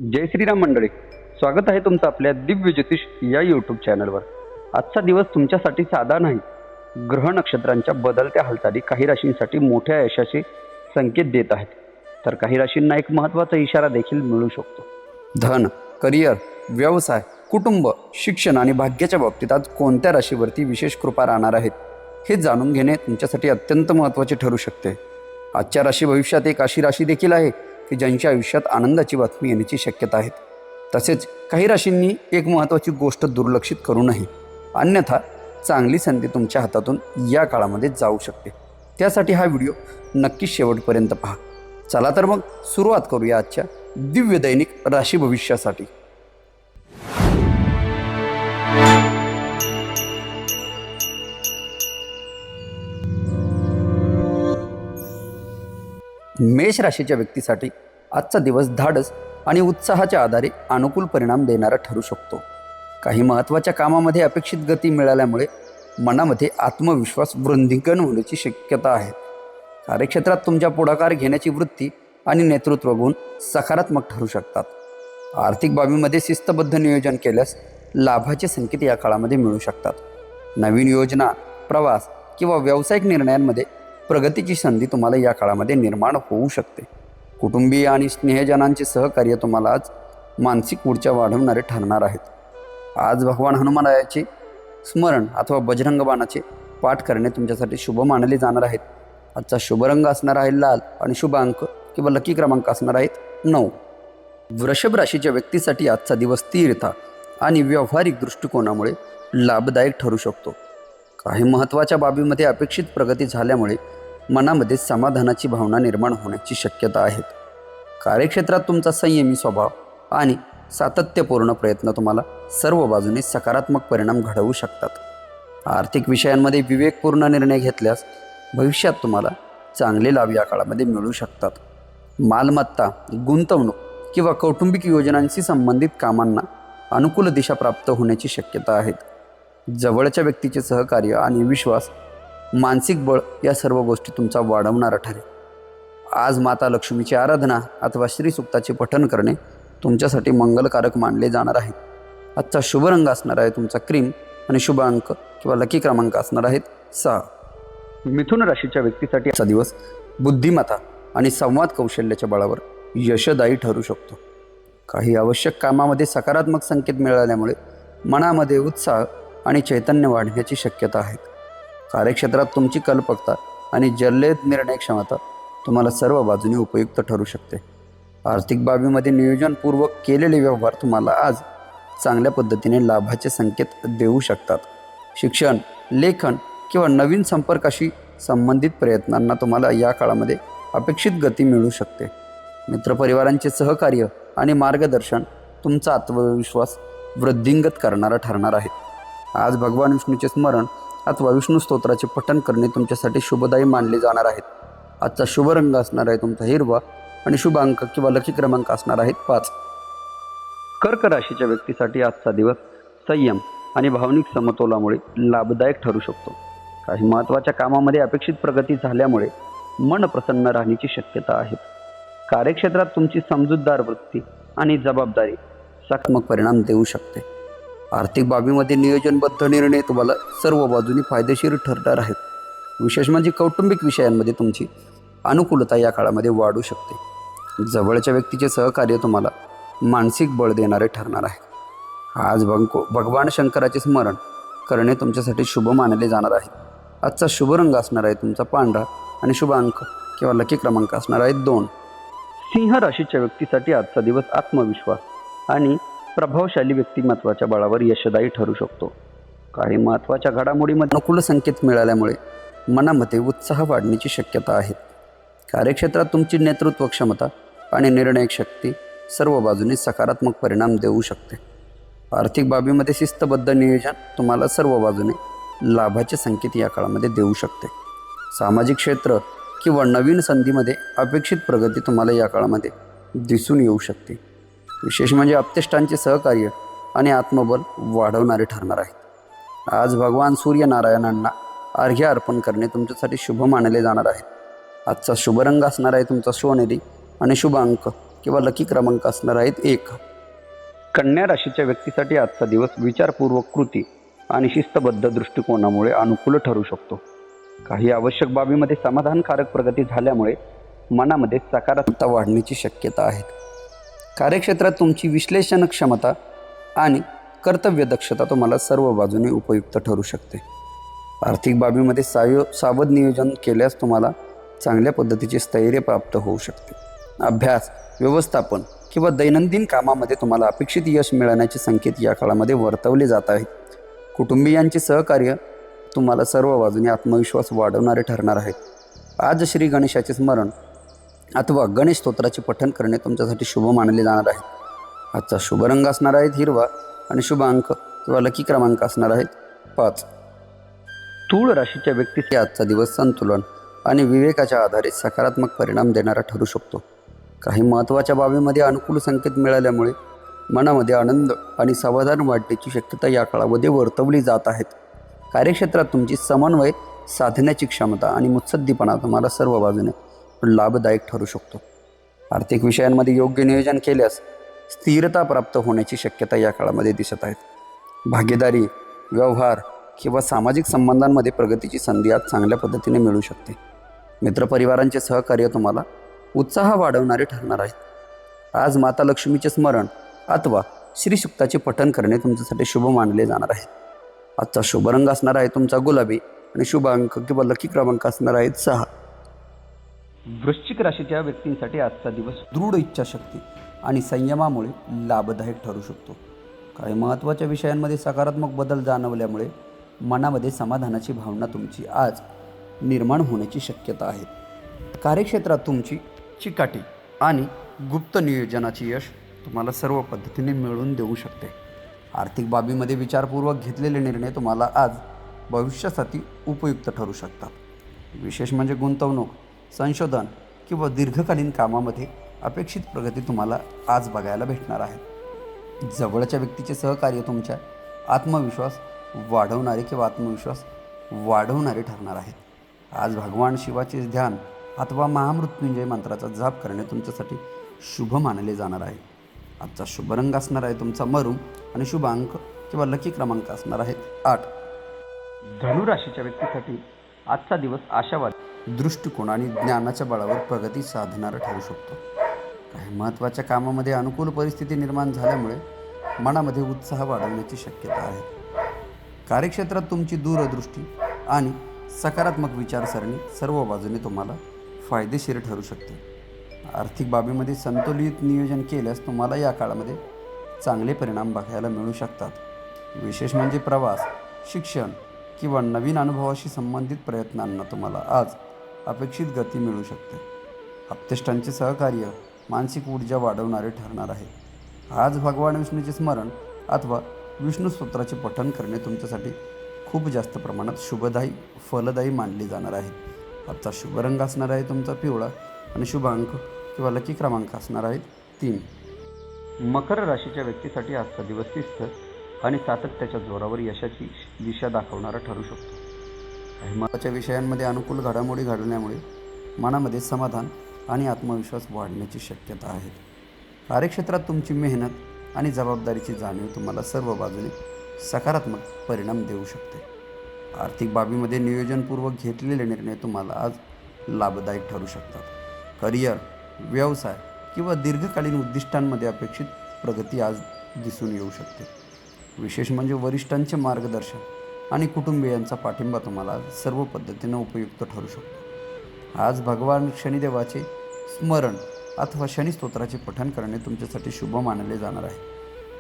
जय श्रीराम मंडळी, स्वागत आहे तुमचं आपल्या दिव्य ज्योतिष या यूट्यूब चॅनलवर। आजचा दिवस तुमच्यासाठी साधा नाही। ग्रह नक्षत्रांच्या बदलत्या हालचाली काही राशींसाठी मोठ्या यशाचे संकेत देत आहेत, तर काही राशींना एक महत्त्वाचा इशारा देखील मिळू शकतो। धन, करिअर, व्यवसाय, कुटुंब, शिक्षण आणि भाग्याच्या बाबतीत आज कोणत्या राशीवरती विशेष कृपा राहणार आहेत हे जाणून घेणे तुमच्यासाठी अत्यंत महत्त्वाचे ठरू शकते। आजच्या राशी भविष्यात एक अशी राशी देखील आहे की ज्यांच्या आयुष्यात आनंदाची बातमी येण्याची शक्यता आहे। तसेच काही राशींनी एक महत्त्वाची गोष्ट दुर्लक्षित करू नये, अन्यथा चांगली संधी तुमच्या हातातून या काळामध्ये जाऊ शकते। त्यासाठी हा व्हिडिओ नक्की शेवटपर्यंत पहा। चला तर मग सुरुवात करूया आजच्या दिव्य दैनिक राशी भविष्यासाठी। मेष राशीच्या व्यक्तीसाठी आजचा दिवस धाडस आणि उत्साहाच्या आधारे अनुकूल परिणाम देणारा ठरू शकतो। काही महत्त्वाच्या कामामध्ये अपेक्षित गती मिळाल्यामुळे मनामध्ये आत्मविश्वास वृद्धिंगत होण्याची शक्यता आहे। कार्यक्षेत्रात तुमच्या पुढाकार घेण्याची वृत्ती आणि नेतृत्व गुण सकारात्मक ठरू शकतात। आर्थिक बाबीमध्ये शिस्तबद्ध नियोजन केल्यास लाभाचे संकेत या काळामध्ये मिळू शकतात। नवीन योजना, प्रवास किंवा व्यावसायिक निर्णयांमध्ये प्रगतीची संधी तुम्हाला या काळामध्ये निर्माण होऊ शकते। कुटुंबीय आणि स्नेहजनांचे सहकार्य तुम्हाला आज मानसिक ऊर्जा वाढवणारे ठरणार आहेत। आज भगवान हनुमानाचे स्मरण अथवा बजरंग बाणाचे पाठ करणे तुमच्यासाठी शुभ मानले जाणार आहेत। आजचा शुभ रंग असणार आहे लाल आणि शुभ अंक किंवा लकी क्रमांक असणार आहेत 9। वृषभ राशीच्या व्यक्तीसाठी आजचा दिवस स्थिरता आणि व्यावहारिक दृष्टिकोनामुळे लाभदायक ठरू शकतो। काही महत्त्वाच्या बाबीमध्ये अपेक्षित प्रगती झाल्यामुळे मनामध्ये समाधानाची भावना निर्माण होण्याची शक्यता आहे। कार्यक्षेत्रात तुमचा संयमी स्वभाव आणि सातत्यपूर्ण प्रयत्न तुम्हाला सर्व बाजूने सकारात्मक परिणाम घडवू शकतात। आर्थिक विषयांमध्ये विवेकपूर्ण निर्णय घेतल्यास भविष्यात तुम्हाला चांगले लाभ या काळामध्ये मिळू शकतात। मालमत्ता, गुंतवणूक किंवा कौटुंबिक योजनांशी संबंधित कामांना अनुकूल दिशा प्राप्त होण्याची शक्यता आहे। जवळच्या व्यक्तीचे सहकार्य आणि विश्वास, मानसिक बळ या सर्व गोष्टी तुमचा वाढवणारा ठरेल। आज माता लक्ष्मीची आराधना अथवा श्रीसूक्ताचे पठण करणे तुमच्यासाठी मंगलकारक मानले जाणार आहे। आजचा शुभ रंग असणार आहे तुमचा क्रीम आणि शुभ अंक किंवा लकी क्रमांक असणार आहेत 6। मिथुन राशीच्या व्यक्तीसाठी आजचा दिवस बुद्धिमत्ता आणि संवाद कौशल्याच्या बळावर यशदायी ठरू शकतो। काही आवश्यक कामामध्ये सकारात्मक संकेत मिळाल्यामुळे मनामध्ये उत्साह आणि चैतन्य वाढण्याची शक्यता आहे। कार्यक्षेत्रात तुमची कल्पकता आणि जलद निर्णय क्षमता तुम्हाला सर्व बाजूने उपयुक्त ठरू शकते। आर्थिक बाबीमध्ये नियोजनपूर्वक केलेले व्यवहार तुम्हाला आज चांगल्या पद्धतीने लाभाचे संकेत देऊ शकतात। शिक्षण, लेखन किंवा नवीन संपर्काशी संबंधित प्रयत्नांना तुम्हाला या काळामध्ये अपेक्षित गती मिळू शकते। मित्रपरिवारांचे सहकार्य आणि मार्गदर्शन तुमचा आत्मविश्वास वृद्धिंगत करणारा ठरणार आहे। आज भगवान विष्णूचे स्मरण अथवा विष्णू स्तोत्राचे पठण करणे तुमच्यासाठी शुभदायी मानले जाणार आहेत। आजचा शुभ रंग असणार आहे तुमचा हिरवा आणि शुभ अंक किंवा लकी क्रमांक असणार आहेत 5। कर्क राशीच्या व्यक्तीसाठी आजचा दिवस संयम आणि भावनिक समतोलामुळे लाभदायक ठरू शकतो। काही महत्त्वाच्या कामामध्ये अपेक्षित प्रगती झाल्यामुळे मन प्रसन्न राहण्याची शक्यता आहे। कार्यक्षेत्रात तुमची समजूतदार वृत्ती आणि जबाबदारी सकारात्मक परिणाम देऊ शकते। आर्थिक बाबीमध्ये नियोजनबद्ध निर्णय तुम्हाला सर्व बाजूनी फायदेशीर ठरणार आहेत। विशेष म्हणजे कौटुंबिक विषयांमध्ये तुमची अनुकूलता या काळामध्ये वाढू शकते। जवळच्या व्यक्तीचे सहकार्य तुम्हाला मानसिक बळ देणारे ठरणार आहे। आज भगवान शंकराचे स्मरण करणे तुमच्यासाठी शुभ मानले जाणार आहे। आजचा शुभ रंग असणार आहे तुमचा पांढरा आणि शुभ अंक किंवा लकी क्रमांक असणार आहेत 2। सिंह राशीच्या व्यक्तीसाठी आजचा दिवस आत्मविश्वास आणि प्रभावशाली व्यक्तिमत्वाच्या बळावर यशदायी ठरू शकतो। काही महत्त्वाच्या घडामोडीमध्ये अनुकूल संकेत मिळाल्यामुळे मनामध्ये उत्साह वाढण्याची शक्यता आहे। कार्यक्षेत्रात तुमची नेतृत्व क्षमता आणि निर्णयक शक्ती सर्व बाजूने सकारात्मक परिणाम देऊ शकते। आर्थिक बाबीमध्ये शिस्तबद्ध नियोजन तुम्हाला सर्व बाजूने लाभाचे संकेत या काळामध्ये देऊ शकते। सामाजिक क्षेत्र किंवा नवीन संधीमध्ये अपेक्षित प्रगती तुम्हाला या काळामध्ये दिसून येऊ शकते। विशेष म्हणजे आप्तेष्टांचे सहकार्य आणि आत्मबल वाढवणारे ठरणार आहे। आज भगवान सूर्यनारायणांना अर्घ्य अर्पण करणे तुमच्यासाठी शुभ मानले जाणार आहे। आजचा शुभ रंग असणार आहे तुमचा सोनेरी आणि शुभ अंक किंवा लकी क्रमांक असणार आहेत 1. कन्या राशीच्या व्यक्तीसाठी आजचा दिवस विचारपूर्वक कृती आणि शिस्तबद्ध दृष्टिकोनामुळे अनुकूल ठरू शकतो. काही आवश्यक बाबीमध्ये समाधानकारक प्रगती झाल्यामुळे मनामध्ये सकारात्मकता वाढण्याची शक्यता आहे. कार्यक्षेत्रात तुमची विश्लेषण क्षमता आणि कर्तव्य दक्षता तुम्हाला सर्व बाजूने उपयुक्त ठरू शकते. आर्थिक बाबीमध्ये सावध नियोजन केल्यास तुम्हाला चांगल्या पद्धतीचे स्थैर्य प्राप्त होऊ शकते. अभ्यास, व्यवस्थापन किंवा दैनंदिन कामामध्ये तुम्हाला अपेक्षित यश मिळण्याचे संकेत या काळामध्ये वर्तवले जात आहेत. कुटुंबियांचे सहकार्य तुम्हाला सर्व बाजूने आत्मविश्वास वाढवणारे ठरणार आहेत. आज श्री गणेशाचे स्मरण अथवा गणेश स्तोत्राचे पठण करणे तुमच्यासाठी शुभ मानले जाणार आहे. आजचा शुभ रंग असणार आहेत हिरवा आणि शुभ अंक किंवा लकी क्रमांक असणार आहेत 5. तूळ राशीच्या व्यक्तीचे आजचा दिवस संतुलन आणि विवेकाच्या आधारे सकारात्मक परिणाम देणारा ठरू शकतो. काही महत्त्वाच्या बाबीमध्ये अनुकूल संकेत मिळाल्यामुळे मनामध्ये आनंद आणि समाधान वाढण्याची शक्यता या काळामध्ये वर्तवली जात आहेत. कार्यक्षेत्रात तुमची समन्वय साधण्याची क्षमता आणि मुत्सद्दीपणा तुम्हाला सर्व बाजूने लाभदायक ठरू शकतो. आर्थिक विषयांमध्ये योग्य नियोजन केल्यास स्थिरता प्राप्त होण्याची शक्यता या काळामध्ये दिसत आहेत. भागीदारी, व्यवहार किंवा सामाजिक संबंधांमध्ये प्रगतीची संधी आज चांगल्या पद्धतीने मिळू शकते. मित्रपरिवारांचे सहकार्य तुम्हाला उत्साह वाढवणारे ठरणार आहेत. आज माता लक्ष्मीचे स्मरण अथवा श्रीसुक्ताचे पठण करणे तुमच्यासाठी शुभ मानले जाणार आहे. आजचा शुभ रंग असणार आहे तुमचा गुलाबी आणि शुभ अंक किंवा लकी क्रमांक असणार आहेत 6. वृश्चिक राशीच्या व्यक्तींसाठी आजचा दिवस दृढ इच्छाशक्ती आणि संयमामुळे लाभदायक ठरू शकतो. काही महत्त्वाच्या विषयांमध्ये सकारात्मक बदल जाणवल्यामुळे मनामध्ये समाधानाची भावना तुमची आज निर्माण होण्याची शक्यता आहे. कार्यक्षेत्रात तुमची चिकाटी आणि गुप्त नियोजनाची यश तुम्हाला सर्व पद्धतीने मिळवून देऊ शकते. आर्थिक बाबीमध्ये विचारपूर्वक घेतलेले निर्णय तुम्हाला आज भविष्यासाठी उपयुक्त ठरू शकतात. विशेष म्हणजे गुंतवणूक, संशोधन किंवा दीर्घकालीन कामामध्ये अपेक्षित प्रगती तुम्हाला आज बघायला भेटणार आहे. जवळच्या व्यक्तीचे सहकार्य तुमच्या आत्मविश्वास वाढवणारे ठरणार आहेत. आज भगवान शिवाचे ध्यान अथवा महामृत्युंजय मंत्राचा जाप करणे तुमच्यासाठी शुभ मानले जाणार आहे. आजचा शुभ रंग असणार आहे तुमचा मरून आणि शुभ अंक किंवा लकी क्रमांक असणार आहेत 8. धनुराशीच्या व्यक्तीसाठी आजचा दिवस आशावाद दृष्टिकोन आणि ज्ञानाच्या बळावर प्रगती साधणारा ठरू शकतो. काही महत्त्वाच्या कामामध्ये अनुकूल परिस्थिती निर्माण झाल्यामुळे मनामध्ये उत्साह वाढवण्याची शक्यता आहे. कार्यक्षेत्रात तुमची दूरदृष्टी आणि सकारात्मक विचारसरणी सर्व बाजूने तुम्हाला फायदेशीर ठरू शकते. आर्थिक बाबीमध्ये संतुलित नियोजन केल्यास तुम्हाला या काळामध्ये चांगले परिणाम बघायला मिळू शकतात. विशेष म्हणजे प्रवास, शिक्षण किंवा नवीन अनुभवाशी संबंधित प्रयत्नांना तुम्हाला आज अपेक्षित गती मिळू शकते. आप्तेष्टांचे सहकार्य मानसिक ऊर्जा वाढवणारे ठरणार आहे. आज भगवान विष्णूचे स्मरण अथवा विष्णू स्तोत्राचे पठण करणे तुमच्यासाठी खूप जास्त प्रमाणात फलदायी मानले जाणार आहे. आजचा शुभ रंग असणार आहे तुमचा पिवळा आणि शुभ अंक किंवा लकी क्रमांक असणार आहेत 3. मकर राशीच्या व्यक्तीसाठी आजचा दिवस शिस्त आणि सातत्याच्या जोरावर यशाची दिशा दाखवणारा ठरू शकतो. काही महत्त्वाच्या विषयांमध्ये अनुकूल घडामोडी घडल्यामुळे मनामध्ये समाधान आणि आत्मविश्वास वाढण्याची शक्यता आहे. कार्यक्षेत्रात तुमची मेहनत आणि जबाबदारीची जाणीव तुम्हाला सर्व बाजूने सकारात्मक परिणाम देऊ शकते. आर्थिक बाबीमध्ये नियोजनपूर्वक घेतलेले निर्णय तुम्हाला आज लाभदायक ठरू शकतात. करिअर, व्यवसाय किंवा दीर्घकालीन उद्दिष्टांमध्ये अपेक्षित प्रगती आज दिसून येऊ शकते. विशेष म्हणजे वरिष्ठांचे मार्गदर्शन आणि कुटुंबियांचा पाठिंबा तुम्हाला सर्व पद्धतीनं उपयुक्त ठरू शकतो. आज भगवान शनिदेवाचे स्मरण अथवा शनी स्तोत्राचे पठण करणे तुमच्यासाठी शुभ मानले जाणार आहे.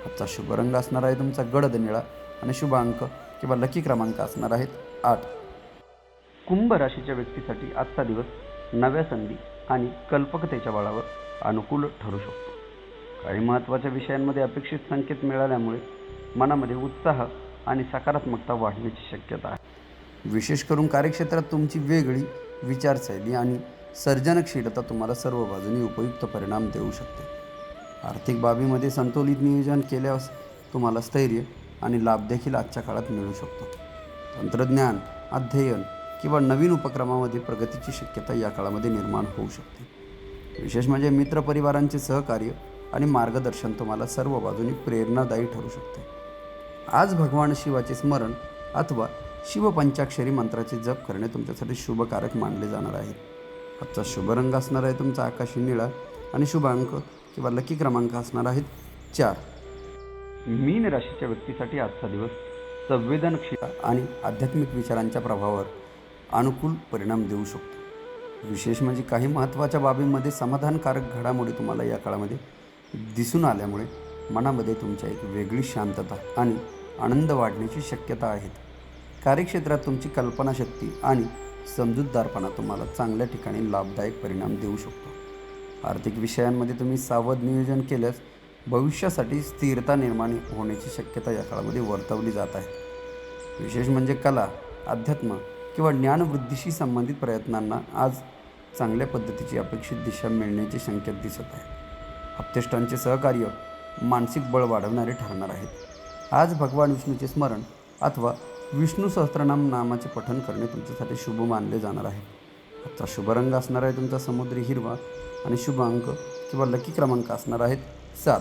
आजचा शुभ रंग असणार आहे तुमचा गडद निळा आणि शुभ अंक किंवा लकी क्रमांक असणार आहेत 8. कुंभ राशीच्या व्यक्तीसाठी आजचा दिवस नव्या संधी आणि कल्पकतेच्या बळावर अनुकूल ठरू शकतो. काही महत्त्वाच्या विषयांमध्ये अपेक्षित संकेत मिळाल्यामुळे मनामध्ये उत्साह आणि सकारात्मकता वाढण्याची शक्यता आहे. विशेष करून कार्यक्षेत्रात तुमची वेगळी विचारशैली आणि सर्जनशीलता तुम्हाला सर्व बाजूनी उपयुक्त परिणाम देऊ शकते. आर्थिक बाबीमध्ये संतुलित नियोजन केल्यास तुम्हाला स्थैर्य आणि लाभ देखील आजच्या काळात मिळू शकतो. तंत्रज्ञान, अध्ययन किंवा नवीन उपक्रमामध्ये प्रगतीची शक्यता या काळामध्ये निर्माण होऊ शकते. विशेष म्हणजे मित्रपरिवारांचे सहकार्य आणि मार्गदर्शन तुम्हाला सर्व बाजूनी प्रेरणादायी ठरू शकते. आज भगवान शिवाचे स्मरण अथवा शिवपंचाक्षरी मंत्राचे जप करणे तुमच्यासाठी शुभकारक मानले जाणार आहे. आजचा शुभ रंग असणार आहे तुमचा आकाशी निळा आणि शुभ अंक किंवा लकी क्रमांक असणार आहेत 4. मीन राशीच्या व्यक्तीसाठी आजचा दिवस संवेदनशील आणि आध्यात्मिक विचारांच्या प्रभावावर अनुकूल परिणाम देऊ शकतो. विशेष म्हणजे काही महत्त्वाच्या बाबींमध्ये समाधानकारक घडामोडी तुम्हाला या काळामध्ये दिसून आल्यामुळे मनामध्ये तुमच्या एक वेगळी शांतता आणि आनंद वाढण्याची शक्यता आहेत. कार्यक्षेत्रात तुमची कल्पनाशक्ती आणि समजूतदारपणा तुम्हाला चांगल्या ठिकाणी लाभदायक परिणाम देऊ शकतो. आर्थिक विषयांमध्ये तुम्ही सावध नियोजन केल्यास भविष्यासाठी स्थिरता निर्माण होण्याची शक्यता या काळामध्ये वर्तवली जात आहे. विशेष म्हणजे कला, अध्यात्म किंवा ज्ञानवृद्धीशी संबंधित प्रयत्नांना आज चांगल्या पद्धतीची अपेक्षित दिशा मिळण्याचे संकेत दिसत आहे. आप्तेष्टांचे सहकार्य मानसिक बळ वाढवणारे ठरणार आहेत. आज भगवान विष्णूचे स्मरण अथवा विष्णू सहस्त्रनाम नामाचे पठण करणे तुमच्यासाठी शुभ मानले जाणार आहे. आजचा शुभ रंग असणार आहे तुमचा समुद्री हिरवा आणि शुभ अंक किंवा लकी क्रमांक असणार आहेत 7.